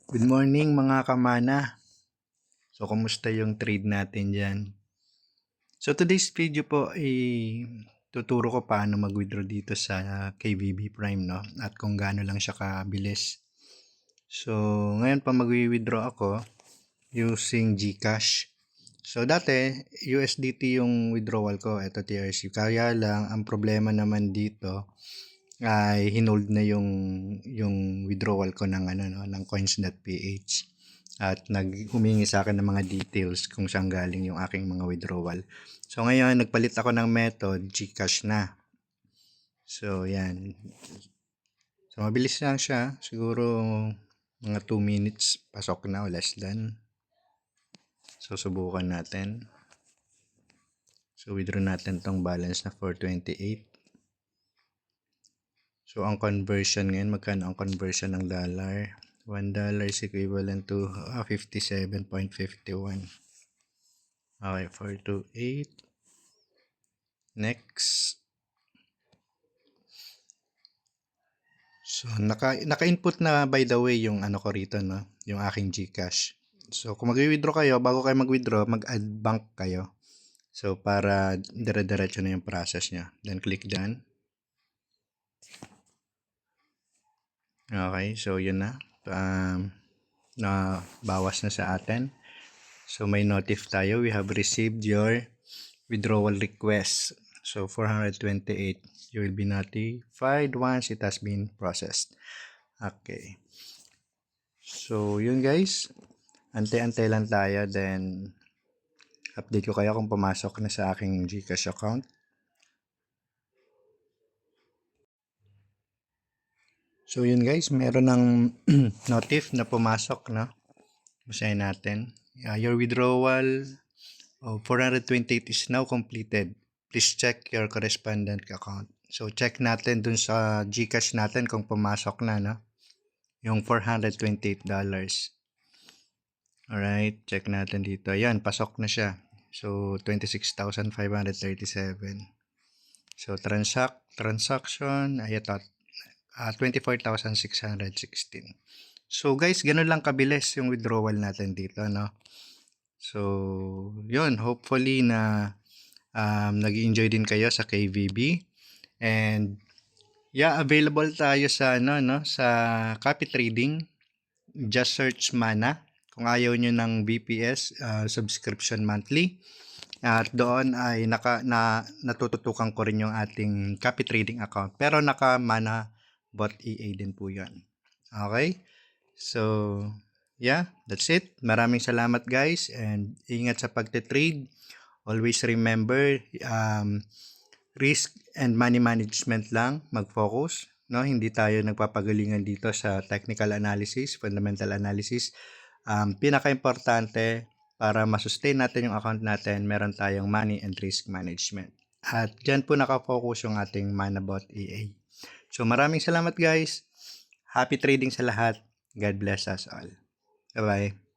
Good morning mga kamana. So, kumusta yung trade natin dyan? So, today's video po ay tuturo ko paano mag-withdraw dito sa KVB Prime, no? At kung gaano lang siya kabilis. So, ngayon pa mag-withdraw ako using GCash. So, dati, USDT yung withdrawal ko. Ito TRC. Kaya lang, ang problema naman dito ay hinold na yung withdrawal ko ng ng coins.ph at humingi sa akin ng mga details kung saan galing yung aking mga withdrawal. So ngayon nagpalit ako ng method, GCash na. So yan. So mabilis lang siya, siguro mga 2 minutes pasok na o less than. So subukan natin. So withdraw natin tong balance na 428. So, ang conversion ngayon, magkano ang conversion ng dollar? $1 is equivalent to 57.51. Okay, 428. Next. So, naka-input na by the way yung ano ko rito, no? Yung aking GCash. So, kung mag-withdraw kayo, bago kayo mag-withdraw, mag-add bank kayo. So, para dire-diretso na yung process niya. Then, click done. Okay, so yun na. Na bawas na sa atin. So may notif tayo. We have received your withdrawal request. So 428. You will be notified once it has been processed. Okay. So yun guys. Antay-antay lang tayo. Then update ko kayo kung pumasok na sa aking GCash account. So yun guys, meron ng notif na pumasok, no? Basahin natin. Your withdrawal of 428 is now completed. Please check your correspondent account. So check natin dun sa GCash natin kung pumasok na, no? Yung $428. Alright, check natin dito. Ayan, pasok na siya. So 26,537. So transaction, ay ito, 24,616. So guys, ganun lang kabilis yung withdrawal natin dito, no? So, yun, hopefully na nag-enjoy din kayo sa KVB. And yeah, available tayo sa sa copy trading. Just search Mana kung ayaw nyo ng BPS subscription monthly. At doon ay natututukan ko rin yung ating copy trading account. Pero naka Mana bot EA din po 'yan. Okay? So, yeah, that's it. Maraming salamat guys and ingat sa pagte-trade. Always remember risk and money management lang mag-focus, no? Hindi tayo nagpapagalingan dito sa technical analysis, fundamental analysis. Pinaka-importante para ma-sustain natin yung account natin, meron tayong money and risk management. At dyan po nakafocus yung ating Manabot EA. So maraming salamat guys. Happy trading sa lahat. God bless us all. Bye-bye.